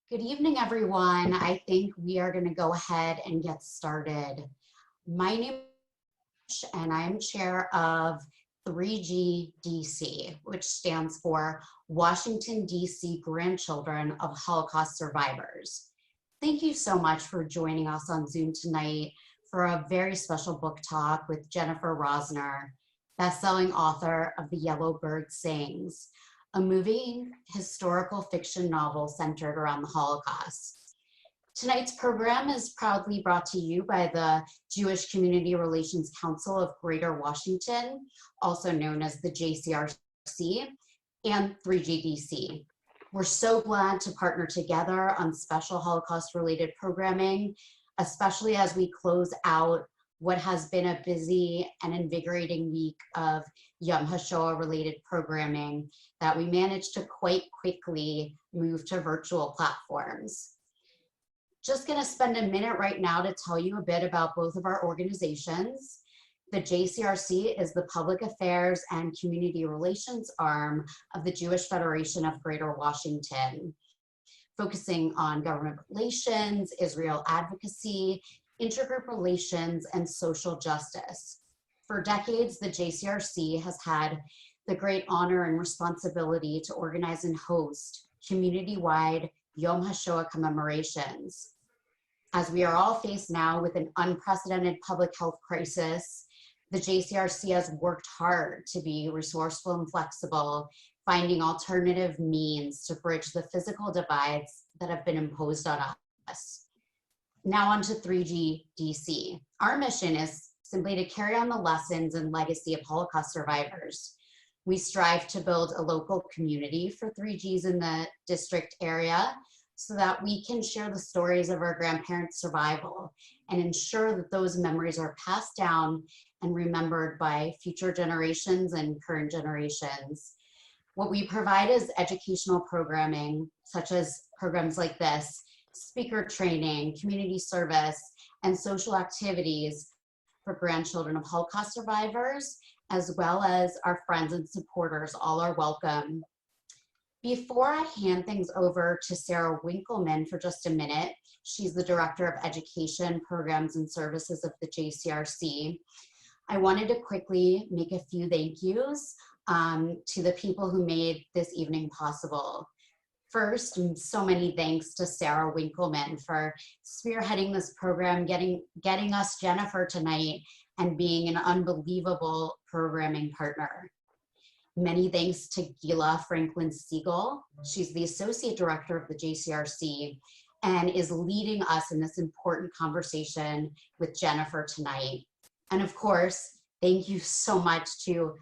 Good evening, everyone. I think we are going to go ahead and get started. My name is and I'm chair of 3G DC, which stands for Washington, DC Grandchildren of Holocaust Survivors. Thank you so much for joining us on Zoom tonight for a very special book talk with Jennifer Rosner, best-selling author of The Yellow Bird Sings, a moving historical fiction novel centered around the Holocaust. Tonight's program is proudly brought to you by the Jewish Community Relations Council of Greater Washington, also known as the JCRC, and 3GDC. We're so glad to partner together on special Holocaust-related programming, especially as we close out what has been a busy and invigorating week of Yom HaShoah related programming that we managed to quite quickly move to virtual platforms. Just gonna spend a minute right now to tell you a bit about both of our organizations. The JCRC is the public affairs and community relations arm of the Jewish Federation of Greater Washington, focusing on government relations, Israel advocacy, intergroup relations, and social justice. For decades, the JCRC has had the great honor and responsibility to organize and host community-wide Yom HaShoah commemorations. As we are all faced now with an unprecedented public health crisis, the JCRC has worked hard to be resourceful and flexible, finding alternative means to bridge the physical divides that have been imposed on us. Now on to 3GDC. Our mission is simply to carry on the lessons and legacy of Holocaust survivors. We strive to build a local community for 3Gs in the district area so that we can share the stories of our grandparents' survival and ensure that those memories are passed down and remembered by future generations and current generations. What we provide is educational programming, such as programs like this, speaker training, community service, and social activities for grandchildren of Holocaust survivors, as well as our friends and supporters. All are welcome. Before I hand things over to Sara Winkelman for just a minute, she's the Director of Education, Programs, and Services of the JCRC. I wanted to quickly make a few thank yous to the people who made this evening possible. First, so many thanks to Sara Winkelman for spearheading this program, getting us Jennifer tonight, and being an unbelievable programming partner. Many thanks to Gula Siegel. She's the Associate Director of the JCRC and is leading us in this important conversation with Jennifer tonight. And of course, thank you so much to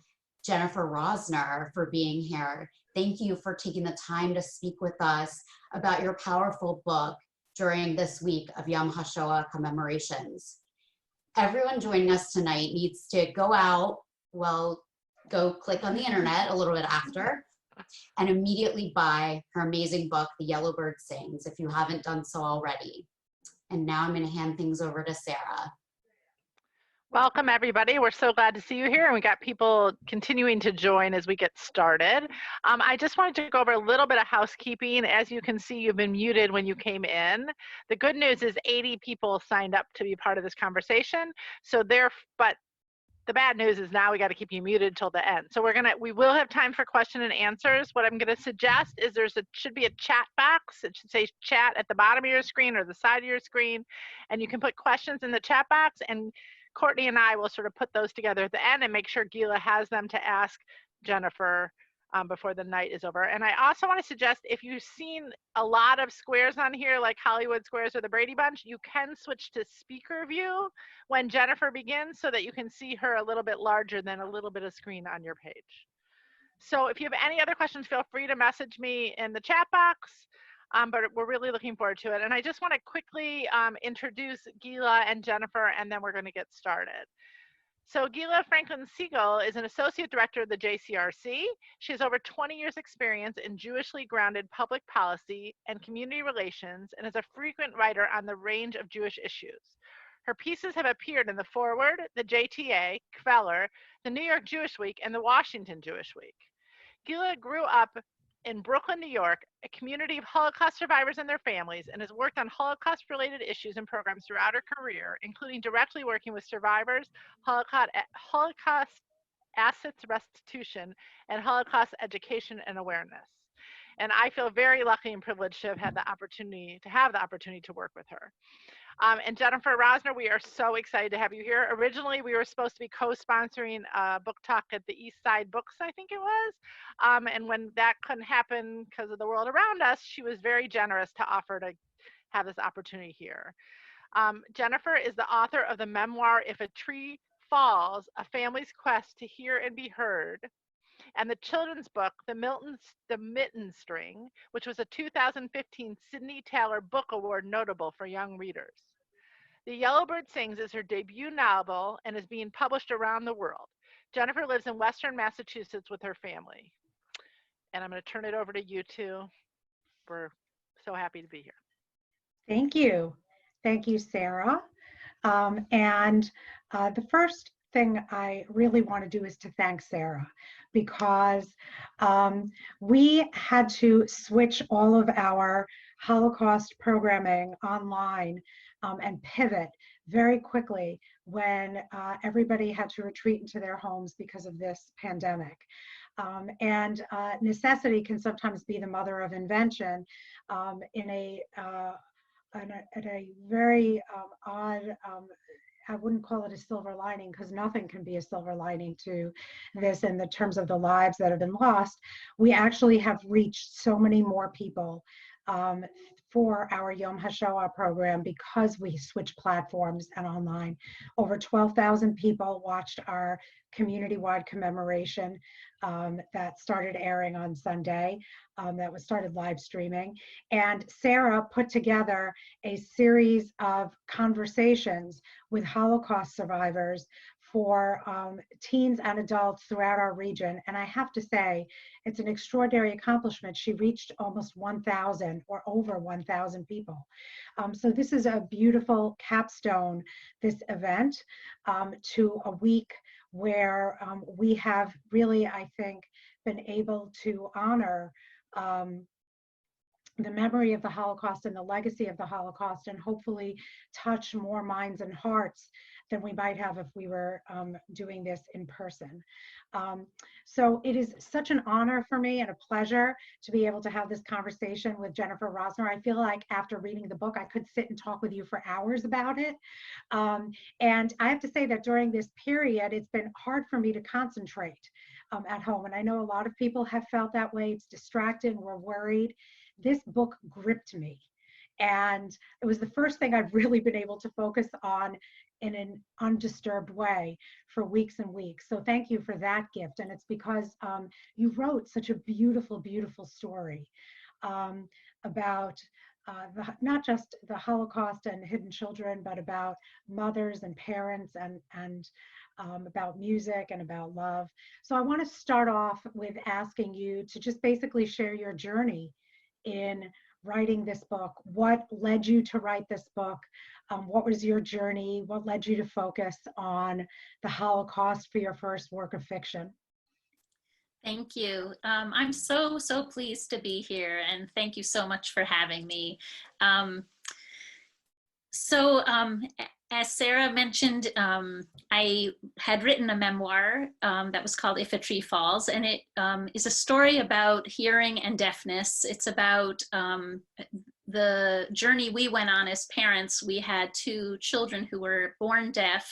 Jennifer Rosner for being here. Thank you for taking the time to speak with us about your powerful book during this week of Yom HaShoah commemorations. Everyone joining us tonight needs to go out, go click on the internet a little bit after, and immediately buy her amazing book, The Yellow Bird Sings, if you haven't done so already. And now I'm gonna hand things over to Sara. Welcome, everybody. We're so glad to see you here, and we got people continuing to join as we get started. I just wanted to go over a little bit of housekeeping. As you can see, you've been muted when you came in. The good news is 80 people signed up to be part of this conversation. But the bad news is now we got to keep you muted till the end. So we will have time for question and answers. What I'm going to suggest is should be a chat box. It should say chat at the bottom of your screen or the side of your screen, and you can put questions in the chat box, and Courtney and I will sort of put those together at the end and make sure Gula has them to ask Jennifer before the night is over. And I also want to suggest, if you've seen a lot of squares on here, like Hollywood Squares or the Brady Bunch, you can switch to speaker view when Jennifer begins so that you can see her a little bit larger than a little bit of screen on your page. So if you have any other questions, feel free to message me in the chat box. But we're really looking forward to it. And I just want to quickly introduce Gula and Jennifer, and then we're going to get started. So Gula Siegel is an associate director of the JCRC. She has over 20 years experience in Jewishly grounded public policy and community relations, and is a frequent writer on the range of Jewish issues. Her pieces have appeared in the Forward, the JTA, Kveller, the New York Jewish Week, and the Washington Jewish Week. Gula grew up in Brooklyn, New York, a community of Holocaust survivors and their families, and has worked on Holocaust-related issues and programs throughout her career, including directly working with survivors, Holocaust assets restitution, and Holocaust education and awareness. And I feel very lucky and privileged to have had the opportunity to work with her. And Jennifer Rosner, we are so excited to have you here. Originally, we were supposed to be co-sponsoring a book talk at the East Side Books, I think it was. And when that couldn't happen because of the world around us, she was very generous to offer to have this opportunity here. Jennifer is the author of the memoir, If a Tree Falls, A Family's Quest to Hear and Be Heard, and the children's book, The Mitten String, which was a 2015 Sydney Taylor Book Award notable for young readers. The Yellowbird Sings is her debut novel and is being published around the world. Jennifer lives in Western Massachusetts with her family. And I'm going to turn it over to you two. We're so happy to be here. Thank you. Thank you, Sara. The first thing I really want to do is to thank Sara, because we had to switch all of our Holocaust programming online and pivot very quickly when everybody had to retreat into their homes because of this pandemic. Necessity can sometimes be the mother of invention in a very odd, I wouldn't call it a silver lining, because nothing can be a silver lining to this in the terms of the lives that have been lost. We actually have reached so many more people for our Yom HaShoah program because we switched platforms and online. Over 12,000 people watched our community-wide commemoration that started airing on Sunday, that was started live streaming. And Sara put together a series of conversations with Holocaust survivors for teens and adults throughout our region. And I have to say, it's an extraordinary accomplishment. She reached almost 1,000 or over 1,000 people. So this is a beautiful capstone, this event, to a week where we have really, I think, been able to honor the memory of the Holocaust and the legacy of the Holocaust, and hopefully touch more minds and hearts than we might have if we were doing this in person. So it is such an honor for me and a pleasure to be able to have this conversation with Jennifer Rosner. I feel like after reading the book, I could sit and talk with you for hours about it. And I have to say that during this period, it's been hard for me to concentrate at home. And I know a lot of people have felt that way. It's distracting, we're worried. This book gripped me. And it was the first thing I've really been able to focus on in an undisturbed way for weeks and weeks. So thank you for that gift. And it's because you wrote such a beautiful, beautiful story about not just the Holocaust and hidden children, but about mothers and parents and about music and about love. So I want to start off with asking you to just basically share your journey in writing this book. What led you to write this book? What was your journey? What led you to focus on the Holocaust for your first work of fiction? Thank you. I'm so pleased to be here, and thank you so much for having me. As Sara mentioned, I had written a memoir that was called If a Tree Falls, and it is a story about hearing and deafness. It's about the journey we went on as parents. We had two children who were born deaf.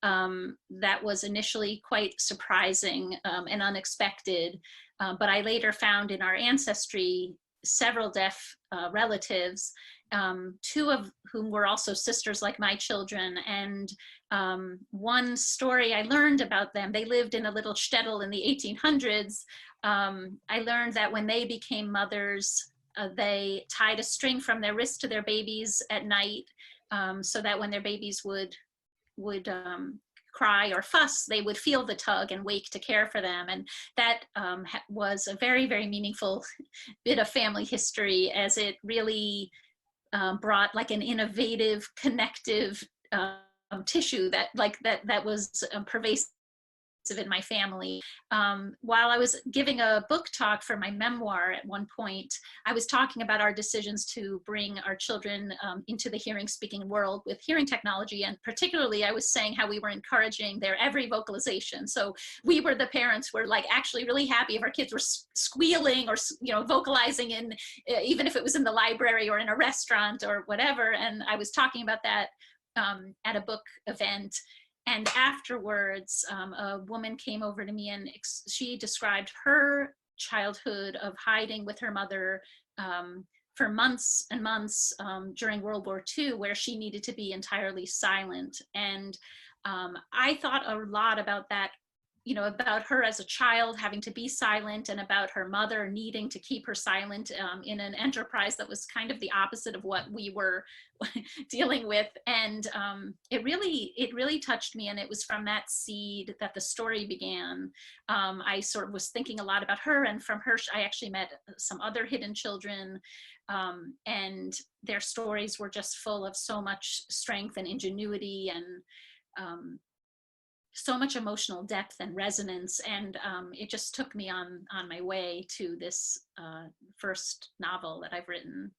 That was initially quite surprising and unexpected, but I later found in our ancestry several deaf relatives, two of whom were also sisters like my children. And one story I learned about them, they lived in a little shtetl in the 1800s. I learned that when they became mothers, they tied a string from their wrist to their babies at night, so that when their babies would cry or fuss, they would feel the tug and wake to care for them. And that was a very, very meaningful bit of family history, as it really brought like an innovative, connective tissue that was pervasive in my family. While I was giving a book talk for my memoir at one point, I was talking about our decisions to bring our children into the hearing speaking world with hearing technology. And particularly I was saying how we were encouraging their every vocalization. So we were the parents were like actually really happy if our kids were squealing or, you know, vocalizing in, even if it was in the library or in a restaurant or whatever. And I was talking about that at a book event. And afterwards, a woman came over to me and she described her childhood of hiding with her mother for months and months during World War II, where she needed to be entirely silent. And I thought a lot about that, you know, about her as a child having to be silent and about her mother needing to keep her silent in an enterprise that was kind of the opposite of what we were dealing with. And it really touched me. And it was from that seed that the story began. I sort of was thinking a lot about her, and from her, I actually met some other hidden children, and their stories were just full of so much strength and ingenuity and so much emotional depth and resonance. And it just took me on my way to this first novel that I've written.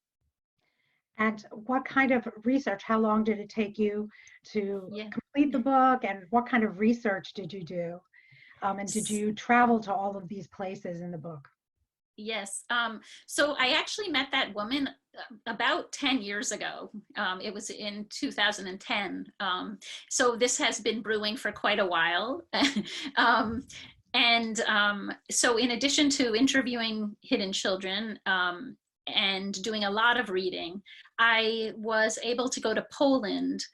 And what kind of research, how long did it take you to Yeah. complete the book, and what kind of research did you do? And did you travel to all of these places in the book? Yes. So I actually met that woman about 10 years ago. It was in 2010. So this has been brewing for quite a while. So in addition to interviewing hidden children and doing a lot of reading, I was able to go to Poland.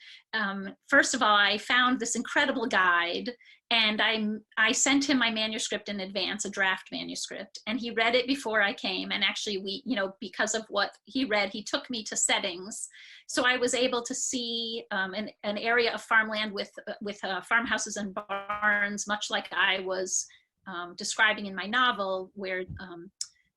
First of all, I found this incredible guide, and I sent him my manuscript in advance, a draft manuscript, and he read it before I came. And actually we, you know, because of what he read, he took me to settings. So I was able to see an area of farmland with farmhouses and barns, much like I was describing in my novel, where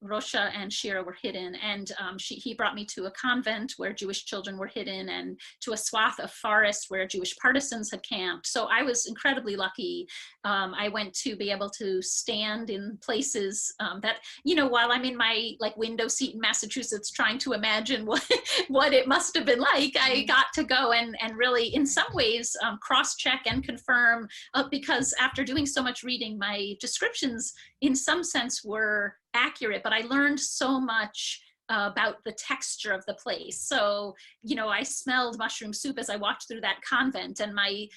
Rosha and Shira were hidden. And he brought me to a convent where Jewish children were hidden, and to a swath of forest where Jewish partisans had camped. So I was incredibly lucky. I went to be able to stand in places that, you know, while I'm in my like window seat in Massachusetts trying to imagine what it must have been like, I got to go and really in some ways cross-check and confirm, because after doing so much reading, my descriptions in some sense were accurate, but I learned so much about the texture of the place. So, you know, I smelled mushroom soup as I walked through that convent, and I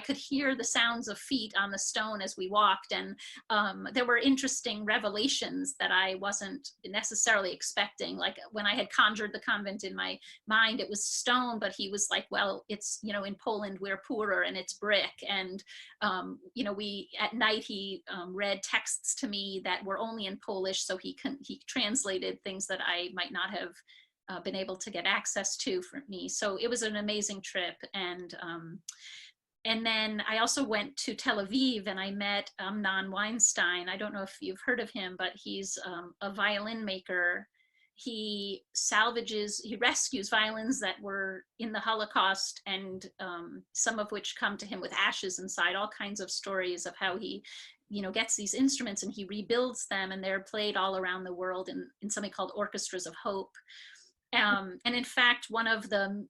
could hear the sounds of feet on the stone as we walked. And there were interesting revelations that I wasn't necessarily expecting. Like when I had conjured the convent in my mind, it was stone, but he was like, well, it's, you know, in Poland, we're poorer and it's brick. And, you know, at night, he read texts to me that were only in Polish. So he translated things that I might not have been able to get access to for me. So it was an amazing trip. And then I also went to Tel Aviv, and I met Amnon Weinstein. I don't know if you've heard of him, but he's a violin maker. He rescues violins that were in the Holocaust, and some of which come to him with ashes inside, all kinds of stories of how he, you know, gets these instruments and he rebuilds them, and they're played all around the world in something called Orchestras of Hope. And in fact, one of the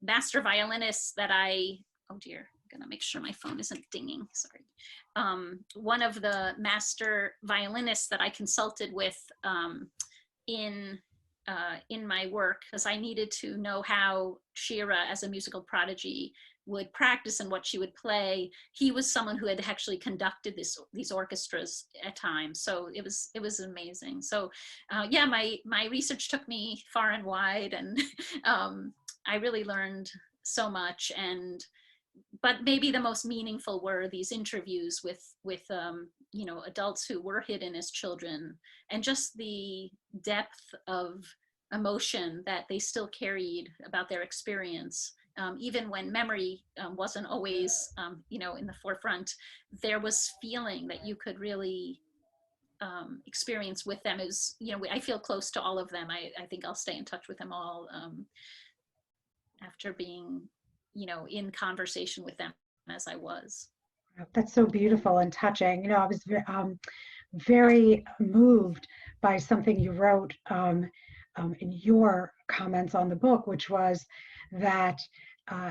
master violinists that oh dear, I'm gonna make sure my phone isn't dinging, sorry. One of the master violinists that I consulted with in my work, because I needed to know how Shira as a musical prodigy would practice and what she would play. He was someone who had actually conducted these orchestras at times. So it was amazing. So yeah, my research took me far and wide, and I really learned so much. But maybe the most meaningful were these interviews with you know, adults who were hidden as children, and just the depth of emotion that they still carried about their experience. Even when memory wasn't always, you know, in the forefront, there was feeling that you could really experience with them. Is, you know, I feel close to all of them. I think I'll stay in touch with them all after being, you know, in conversation with them as I was. That's so beautiful and touching. You know, I was very moved by something you wrote in your comments on the book, which was that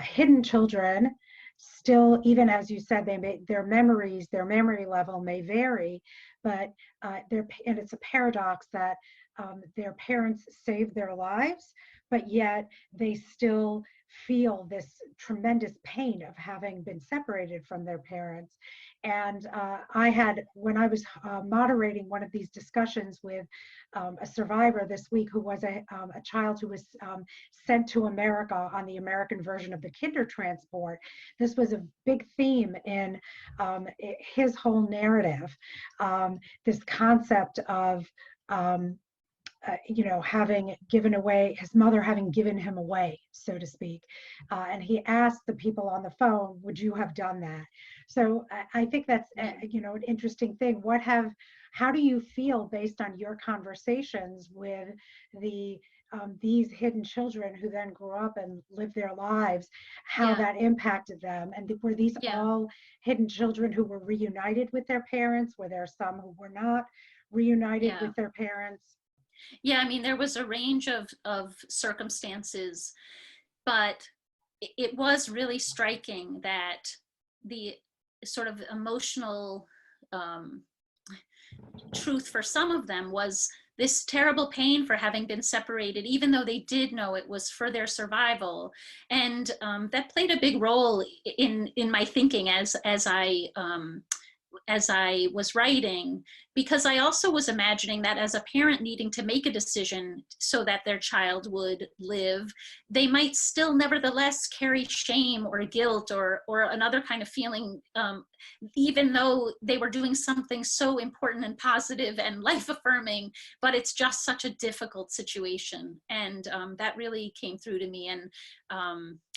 hidden children still, even as you said, their memories, their memory level may vary, but and it's a paradox that their parents saved their lives, but yet they still feel this tremendous pain of having been separated from their parents. And when I was moderating one of these discussions with a survivor this week who was a child who was sent to America on the American version of the Kinder Transport, this was a big theme in his whole narrative, this concept of having given away, his mother having given him away, so to speak. And he asked the people on the phone, would you have done that? So I think that's, an interesting thing. How do you feel based on your conversations with these hidden children who then grew up and lived their lives, how that impacted them? And were these all hidden children who were reunited with their parents? Were there some who were not reunited with their parents? Yeah, I mean, there was a range of circumstances, but it was really striking that the sort of emotional truth for some of them was this terrible pain for having been separated, even though they did know it was for their survival. And that played a big role in my thinking as I was writing, because I also was imagining that as a parent needing to make a decision so that their child would live, they might still nevertheless carry shame or guilt or another kind of feeling, even though they were doing something so important and positive and life-affirming, but it's just such a difficult situation. And that really came through to me. And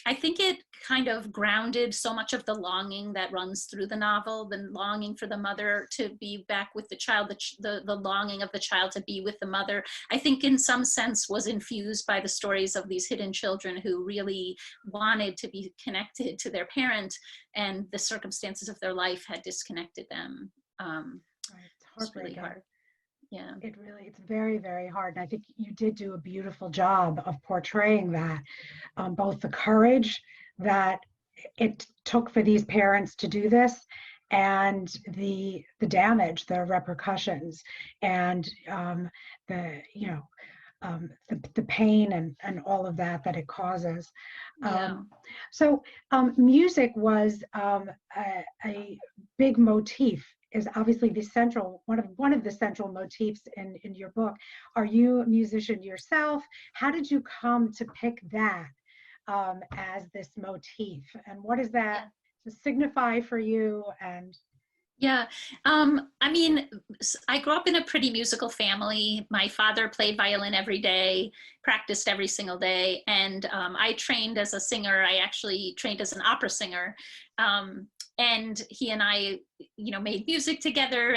I think it kind of grounded so much of the longing that runs through the novel, the longing for the mother to be back with the child, the longing of the child to be with the mother, I think in some sense was infused by the stories of these hidden children who really wanted to be connected to their parent, and the circumstances of their life had disconnected them. It's really hard. Yeah. It's very, very hard. And I think you did do a beautiful job of portraying that, both the courage that it took for these parents to do this, and the damage, the repercussions, and the pain and all of that it causes. So music was a big motif, is obviously the central, one of the central motifs in your book. Are you a musician yourself? How did you come to pick that as this motif? And what does that signify for you? And I mean, I grew up in a pretty musical family. My father played violin every day, practiced every single day. And I trained as a singer. I actually trained as an opera singer. And he and I, made music together.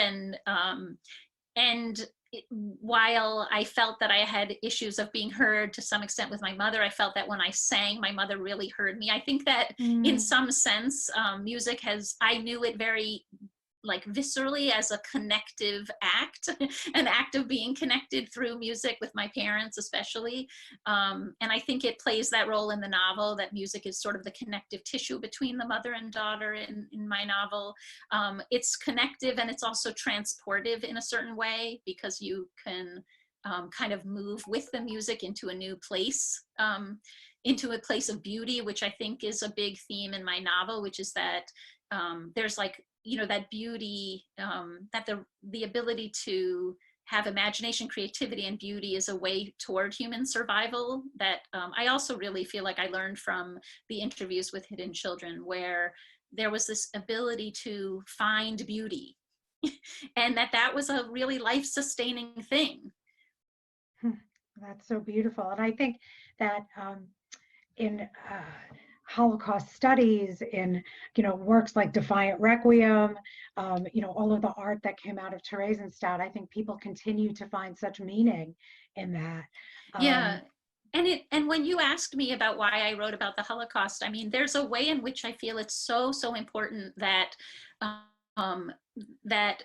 And while I felt that I had issues of being heard to some extent with my mother, I felt that when I sang, my mother really heard me. I think that in some sense, music I knew it very viscerally as a connective act, an act of being connected through music with my parents especially. And I think it plays that role in the novel, that music is sort of the connective tissue between the mother and daughter in my novel. It's connective and it's also transportive in a certain way, because you can kind of move with the music into a new place, into a place of beauty, which I think is a big theme in my novel, which is that there's that beauty, that the ability to have imagination, creativity, and beauty is a way toward human survival that I also really feel like I learned from the interviews with hidden children, where there was this ability to find beauty and that was a really life-sustaining thing. That's so beautiful. And I think that in Holocaust studies, in works like Defiant Requiem, all of the art that came out of Theresienstadt, I think people continue to find such meaning in that. And when you asked me about why I wrote about the Holocaust, I mean, there's a way in which I feel it's so important that um, that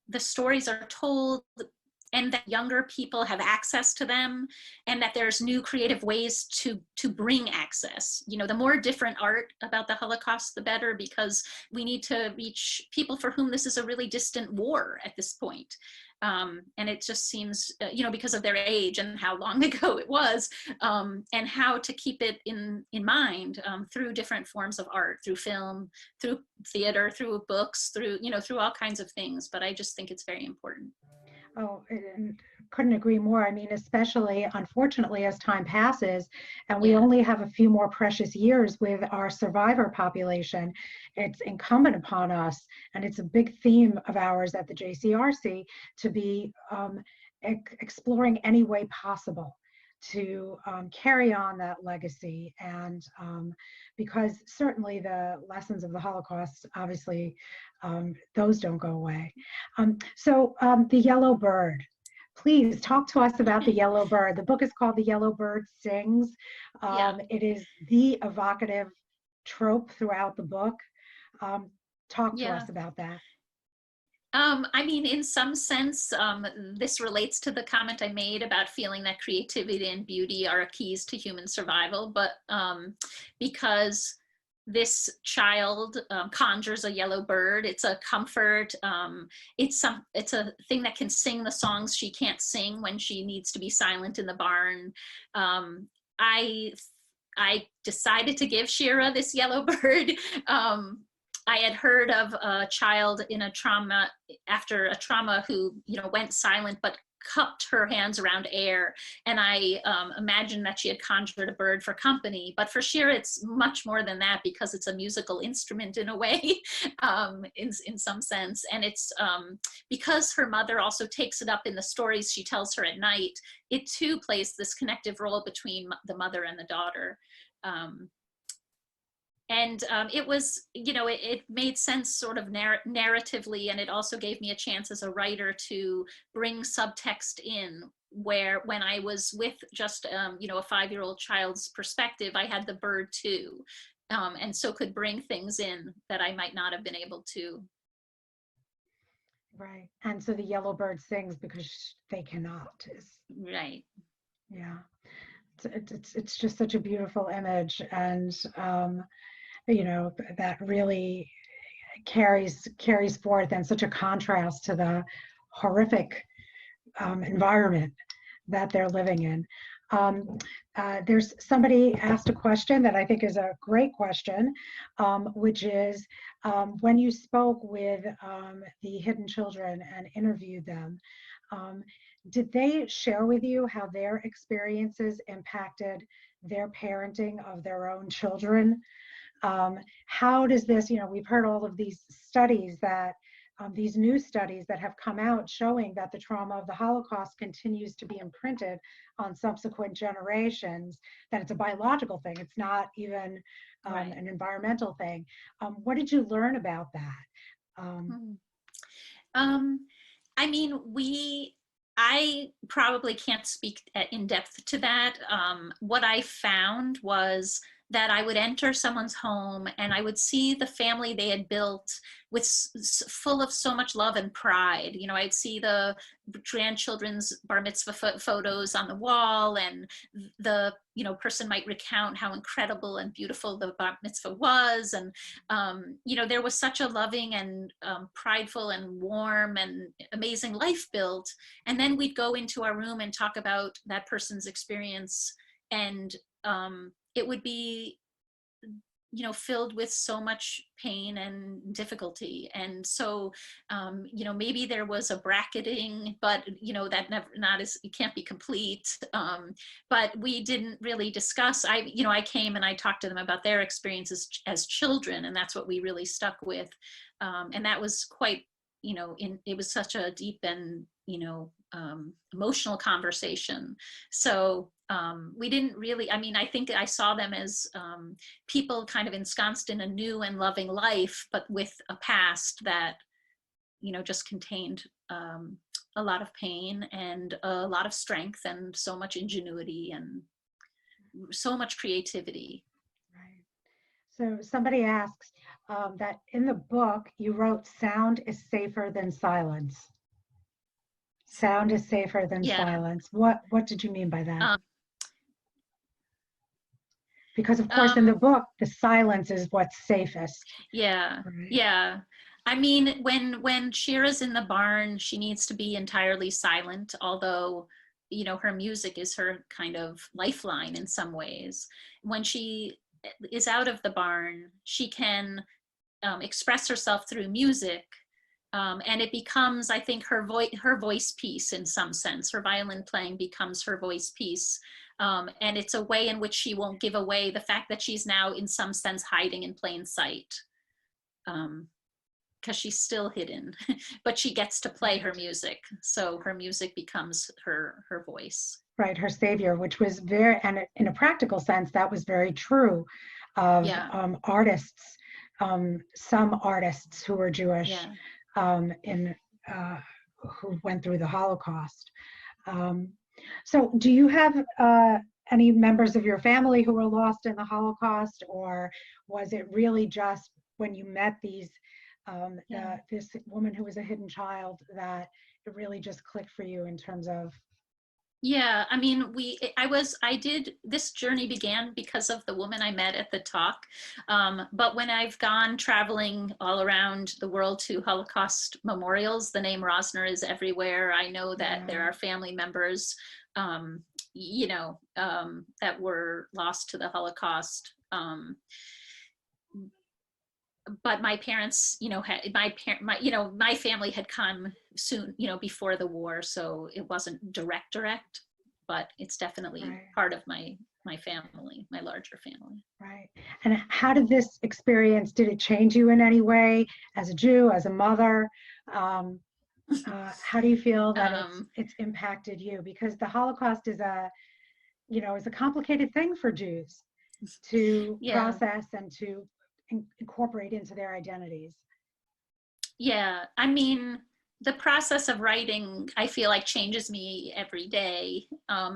the stories are told and that younger people have access to them, and that there's new creative ways to bring access. You know, the more different art about the Holocaust, the better, because we need to reach people for whom this is a really distant war at this point. And it just seems, you know, because of their age and how long ago it was, and how to keep it in mind through different forms of art, through film, through theater, through books, through, you know, through all kinds of things. But I just think it's very important. Oh, and couldn't agree more. I mean, especially, unfortunately, as time passes and we Yeah. only have a few more precious years with our survivor population, it's incumbent upon us, and it's a big theme of ours at the JCRC, to be exploring any way possible to carry on that legacy. And because certainly the lessons of the Holocaust, obviously, those don't go away. So the yellow bird, please talk to us about the yellow bird. The book is called The Yellow Bird Sings. Yeah. It is the evocative trope throughout the book. Talk to Yeah. us about that. I mean, in some sense, this relates to the comment I made about feeling that creativity and beauty are keys to human survival, but because this child conjures a yellow bird, it's a comfort. It's a thing that can sing the songs she can't sing when she needs to be silent in the barn. I decided to give Shira this yellow bird. I had heard of a child in a trauma, after a trauma, who, you know, went silent but cupped her hands around air, and I imagined that she had conjured a bird for company. But for Shira, it's much more than that, because it's a musical instrument in a way, in some sense. And it's because her mother also takes it up in the stories she tells her at night. It too plays this connective role between the mother and the daughter. And it was, you know, it made sense sort of narratively, and it also gave me a chance as a writer to bring subtext in, where when I was with just, you know, a 5-year-old child's perspective, I had the bird too, and so could bring things in that I might not have been able to. Right. And so the yellow bird sings because they cannot. Right. Yeah. It's just such a beautiful image, and you know, that really carries forth, and such a contrast to the horrific environment that they're living in. There's somebody asked a question that I think is a great question, which is, when you spoke with the hidden children and interviewed them, did they share with you how their experiences impacted their parenting of their own children? How does this, you know, we've heard all of these studies that, these new studies that have come out showing that the trauma of the Holocaust continues to be imprinted on subsequent generations, that it's a biological thing, it's not even Right. an environmental thing. What did you learn about that? I mean, I probably can't speak in depth to that. What I found was that I would enter someone's home and I would see the family they had built with full of so much love and pride. You know, I'd see the grandchildren's bar mitzvah photos on the wall, and the, you know, person might recount how incredible and beautiful the bar mitzvah was. And, you know, there was such a loving and prideful and warm and amazing life built. And then we'd go into our room and talk about that person's experience, and it would be, you know, filled with so much pain and difficulty. And so, you know, maybe there was a bracketing, but, you know, that it can't be complete. But we didn't really discuss. You know, I came and I talked to them about their experiences as children, and that's what we really stuck with. And that was quite, you know, it was such a deep and, you know, emotional conversation. So we didn't really, I mean, I think I saw them as people kind of ensconced in a new and loving life, but with a past that, you know, just contained a lot of pain and a lot of strength and so much ingenuity. And so much creativity. Right. So somebody asks that in the book you wrote sound is safer than silence. Sound is safer than Yeah. silence. What did you mean by that? Um, Because of course in the book the silence is what's safest. Yeah, Right. yeah. I mean, when Shira's in the barn, she needs to be entirely silent, although, you know, her music is her kind of lifeline in some ways. When she is out of the barn, she can express herself through music, and it becomes, I think, her voice piece in some sense. Her violin playing becomes her voice piece. And it's a way in which she won't give away the fact that she's now in some sense hiding in plain sight, because she's still hidden, but she gets to play her music. So her music becomes her voice. Right, her savior, which was very, and in a practical sense, that was very true of artists, some artists who were Jewish, who went through the Holocaust. So do you have any members of your family who were lost in the Holocaust, or was it really just when you met these this woman who was a hidden child that it really just clicked for you in terms of? Yeah, I mean, this journey began because of the woman I met at the talk. But when I've gone traveling all around the world to Holocaust memorials, the name Rosner is everywhere. I know that there are family members, you know, that were lost to the Holocaust. But my parents, you know, my family had come soon, you know, before the war, so it wasn't direct, but it's definitely part of my family, my larger family. Right. And how did this experience, did it change you in any way as a Jew, as a mother? How do you feel that it's impacted you? Because the Holocaust is is a complicated thing for Jews to process and to incorporate into their identities. Yeah, I mean, the process of writing, I feel like, changes me every day.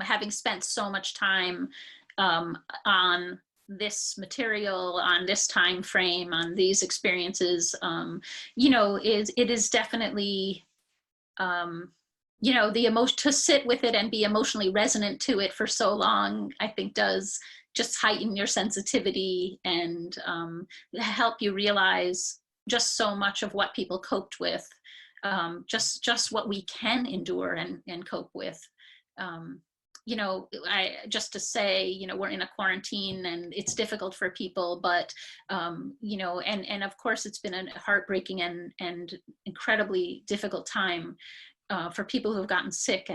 Having spent so much time on this material, on this time frame, on these experiences, you know, it is definitely, you know, the emotion, to sit with it and be emotionally resonant to it for so long, I think does just heighten your sensitivity and help you realize just so much of what people coped with, just what we can endure and cope with. You know, just to say, you know, we're in a quarantine and it's difficult for people, but, you know, and of course it's been a heartbreaking and incredibly difficult time for people who have gotten sick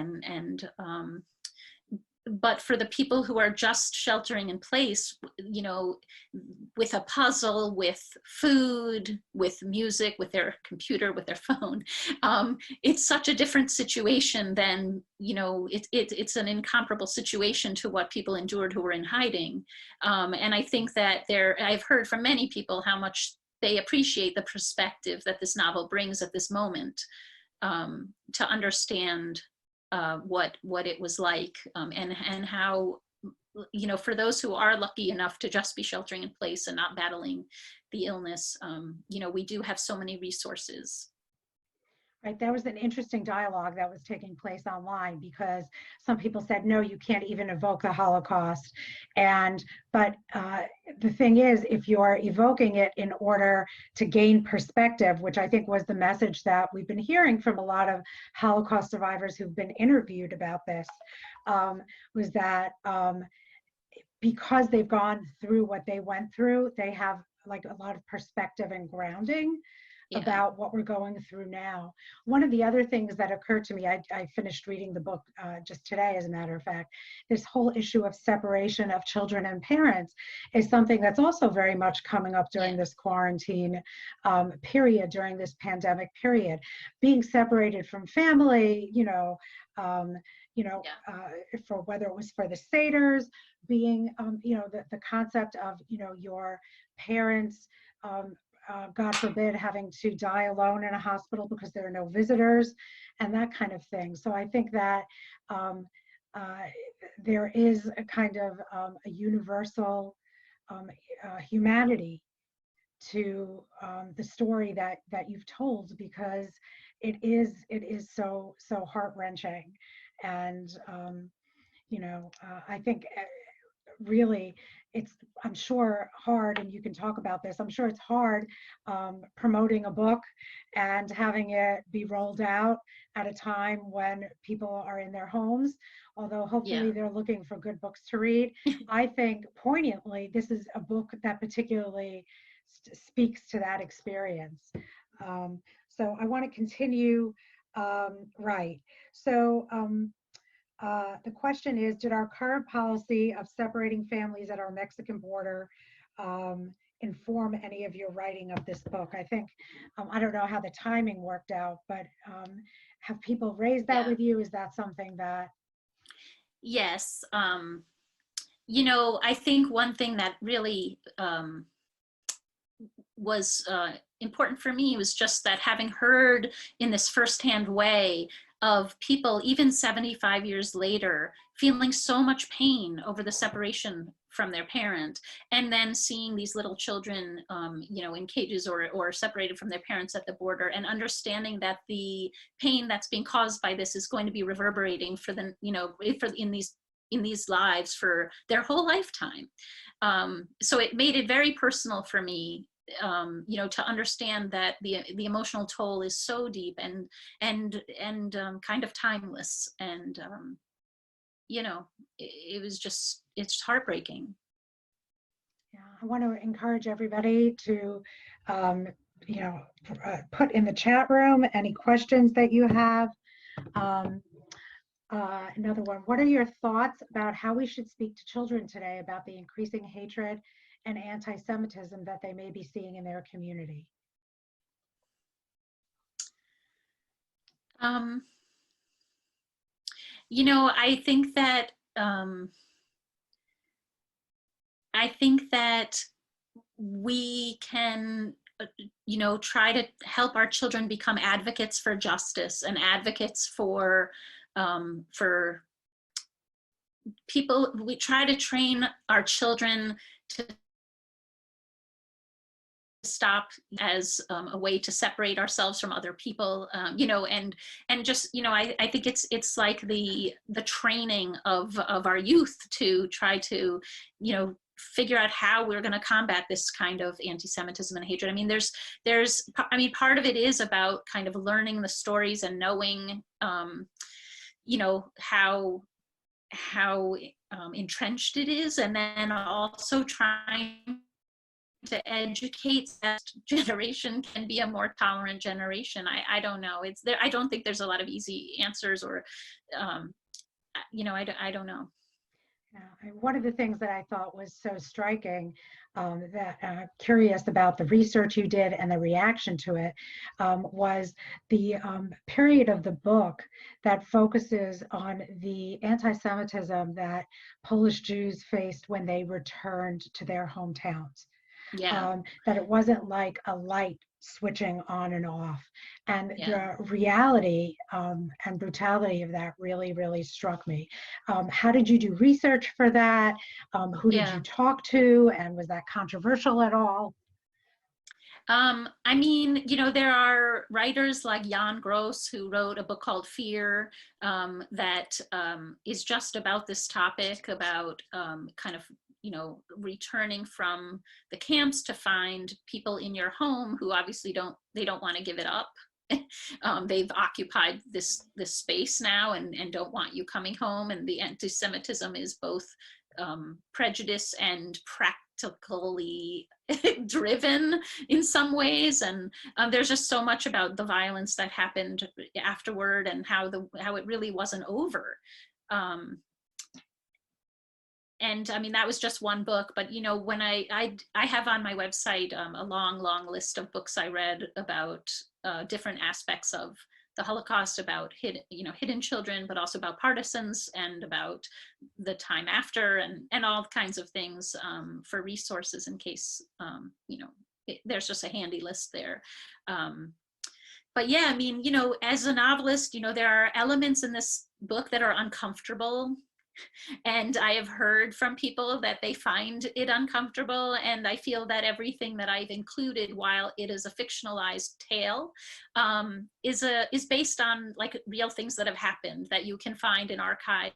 but for the people who are just sheltering in place, you know, with a puzzle, with food, with music, with their computer, with their phone, it's such a different situation than, you know, it's an incomparable situation to what people endured who were in hiding. And I think that I've heard from many people how much they appreciate the perspective that this novel brings at this moment, to understand what it was like, and how, you know, for those who are lucky enough to just be sheltering in place and not battling the illness, you know, we do have so many resources. Right, there was an interesting dialogue that was taking place online because some people said, no, you can't even evoke the Holocaust. But the thing is, if you're evoking it in order to gain perspective, which I think was the message that we've been hearing from a lot of Holocaust survivors who've been interviewed about this, was that because they've gone through what they went through, they have like a lot of perspective and grounding about what we're going through now. One of the other things that occurred to me, I finished reading the book just today, as a matter of fact, this whole issue of separation of children and parents is something that's also very much coming up during this quarantine period, during this pandemic period. Being separated from family, for whether it was for the Seders, being, the concept of, your parents, God forbid, having to die alone in a hospital because there are no visitors and that kind of thing. So I think that there is a kind of a universal humanity to the story that you've told, because it is so heart-wrenching. And I think really I'm sure hard, and you can talk about this, I'm sure it's hard promoting a book and having it be rolled out at a time when people are in their homes, although hopefully they're looking for good books to read. I think poignantly, this is a book that particularly speaks to that experience. So I want to continue. Right. So the question is, did our current policy of separating families at our Mexican border inform any of your writing of this book? I think, I don't know how the timing worked out, but have people raised that with you? Is that something that? Yes. I think one thing that really was important for me was just that, having heard in this firsthand way of people, even 75 years later, feeling so much pain over the separation from their parent, and then seeing these little children, in cages or separated from their parents at the border, and understanding that the pain that's being caused by this is going to be reverberating for the, in these lives for their whole lifetime. So it made it very personal for me, to understand that the emotional toll is so deep and kind of timeless, and it was just, it's heartbreaking. Yeah, I want to encourage everybody to put in the chat room any questions that you have. Another one, what are your thoughts about how we should speak to children today about the increasing hatred and anti-Semitism that they may be seeing in their community? I think that we can, try to help our children become advocates for justice and advocates for people. We try to train our children to stop as a way to separate ourselves from other people, and just, I think it's like the training of our youth to try to, figure out how we're going to combat this kind of anti-Semitism and hatred. I mean, part of it is about kind of learning the stories and knowing, how entrenched it is, and then also trying to educate that generation can be a more tolerant generation. I don't know. I don't think there's a lot of easy answers, or, I don't know. Yeah, one of the things that I thought was so striking, curious about the research you did and the reaction to it, was the period of the book that focuses on the anti-Semitism that Polish Jews faced when they returned to their hometowns. Yeah. That it wasn't like a light switching on and off, and the reality and brutality of that really struck me. How did you do research for that? Who did you talk to, and was that controversial at all? I mean, there are writers like Jan Gross, who wrote a book called Fear, that is just about this topic, about kind of, returning from the camps to find people in your home who obviously don't want to give it up. They've occupied this space now and don't want you coming home. And the anti-Semitism is both prejudice and practically driven in some ways. And there's just so much about the violence that happened afterward, and how it really wasn't over. And I mean, that was just one book, but when I have on my website a long list of books I read about different aspects of the Holocaust, about hidden children, but also about partisans, and about the time after, and all kinds of things, for resources in case there's just a handy list there. But yeah, I mean, as a novelist, there are elements in this book that are uncomfortable. And I have heard from people that they find it uncomfortable. And I feel that everything that I've included, while it is a fictionalized tale, is based on like real things that have happened, that you can find in archives,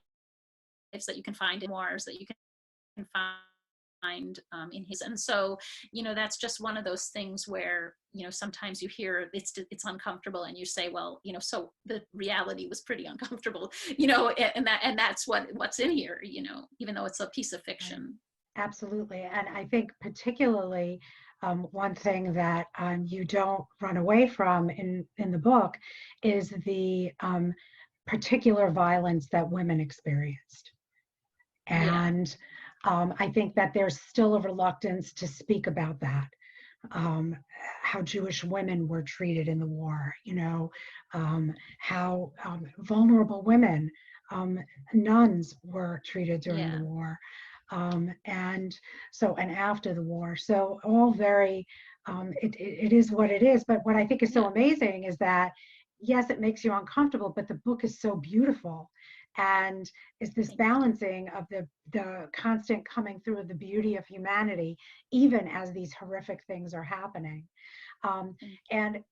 that you can find in wars, that you can find in his. And so, you know, that's just one of those things where, you know, sometimes you hear it's uncomfortable and you say, well, you know, so the reality was pretty uncomfortable, you know, and that's what's in here, you know, even though it's a piece of fiction. Absolutely. And I think particularly one thing that you don't run away from in the book is the particular violence that women experienced. And I think that there's still a reluctance to speak about that, how Jewish women were treated in the war, you know, how vulnerable women, nuns were treated during the war, and after the war. So all very, it is what it is. But what I think is so amazing is that, yes, it makes you uncomfortable, but the book is so beautiful. And is this balancing of the constant coming through of the beauty of humanity, even as these horrific things are happening. You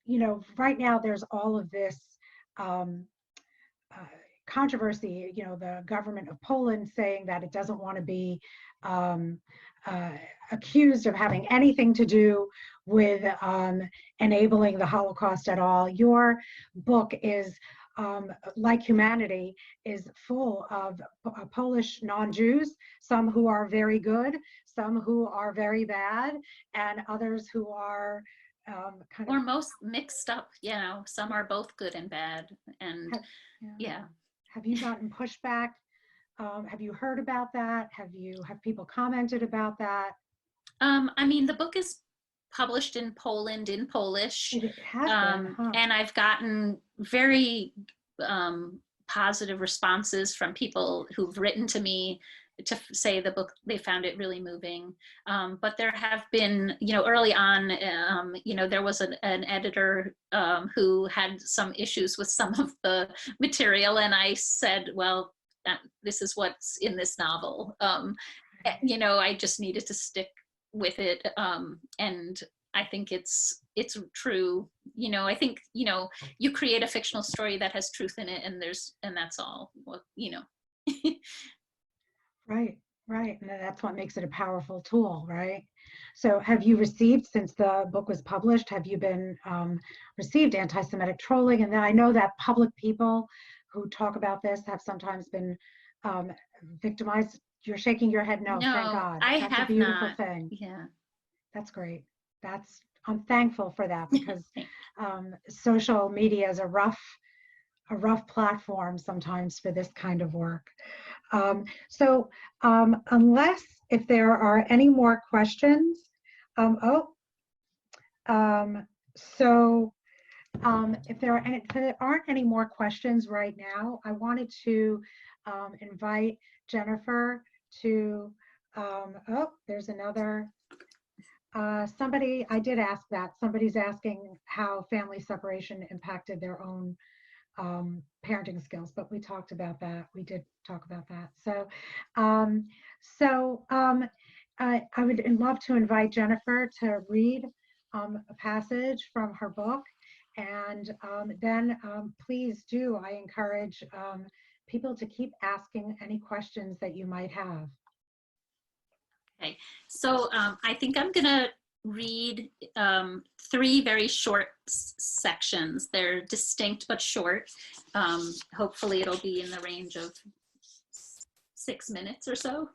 know, right now there's all of this controversy, you know, the government of Poland saying that it doesn't want to be accused of having anything to do with enabling the Holocaust at all. Your book is, like humanity, is full of Polish non-Jews, some who are very good, some who are very bad, and others who are or most mixed up, you know, some are both good and bad. And have you gotten pushback? Have you heard about that? Have people commented about that? I mean, the book is published in Poland in Polish. It has been, huh? And I've gotten very positive responses from people who've written to me to say the book, they found it really moving. But there have been, you know, early on, you know, there was an editor who had some issues with some of the material. And I said, well, this is what's in this novel. You know, I just needed to stick with it. And I think it's true. You know, I think, you know, you create a fictional story that has truth in it, and that's all. Well, you know. Right. And that's what makes it a powerful tool, right? So have you received, since the book was published, have you been received anti-Semitic trolling? And then I know that public people who talk about this have sometimes been victimized. You're shaking your head no, thank God. That's a beautiful thing. Yeah. That's great. I'm thankful for that, because social media is a rough platform sometimes for this kind of work. So unless, if there are any more questions, if there aren't any more questions right now, I wanted to invite Jennifer to, there's another, somebody, I did ask that, somebody's asking how family separation impacted their own parenting skills, but we talked about that. We did talk about that. So, I would love to invite Jennifer to read a passage from her book, and then please do. I encourage people to keep asking any questions that you might have. Okay, so I think I'm gonna read 3 very short sections. They're distinct but short. Hopefully it'll be in the range of 6 minutes or so.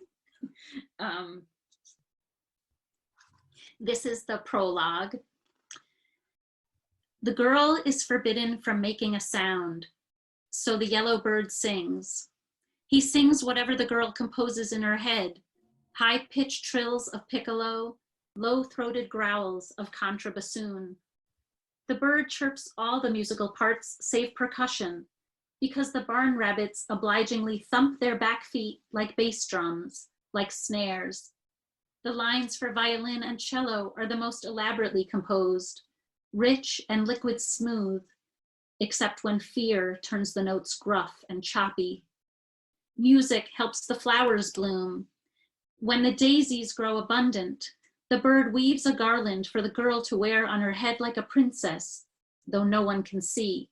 This is the prologue. The girl is forbidden from making a sound, so the yellow bird sings. He sings whatever the girl composes in her head, high-pitched trills of piccolo, low-throated growls of contrabassoon. The bird chirps all the musical parts save percussion, because the barn rabbits obligingly thump their back feet like bass drums, like snares. The lines for violin and cello are the most elaborately composed, rich and liquid smooth, except when fear turns the notes gruff and choppy. Music helps the flowers bloom. When the daisies grow abundant, the bird weaves a garland for the girl to wear on her head like a princess, though no one can see.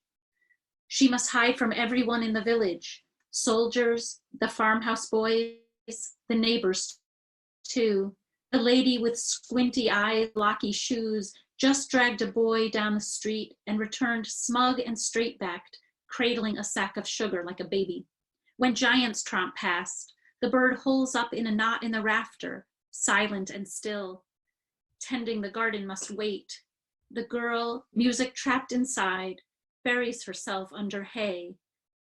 She must hide from everyone in the village, soldiers, the farmhouse boys, the neighbors too. The lady with squinty eyes, blocky shoes, just dragged a boy down the street and returned smug and straight-backed, cradling a sack of sugar like a baby. When giants tromp past, the bird holes up in a knot in the rafter, silent and still. Tending the garden must wait. The girl, music trapped inside, buries herself under hay.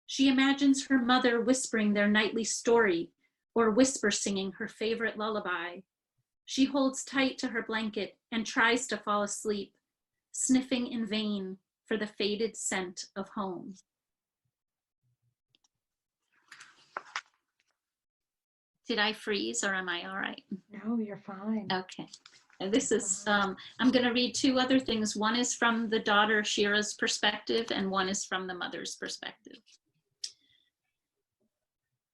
She imagines her mother whispering their nightly story or whisper singing her favorite lullaby. She holds tight to her blanket and tries to fall asleep, sniffing in vain for the faded scent of home. Did I freeze or am I all right? No, you're fine. Okay. And this is, I'm going to read two other things. One is from the daughter Shira's perspective and one is from the mother's perspective.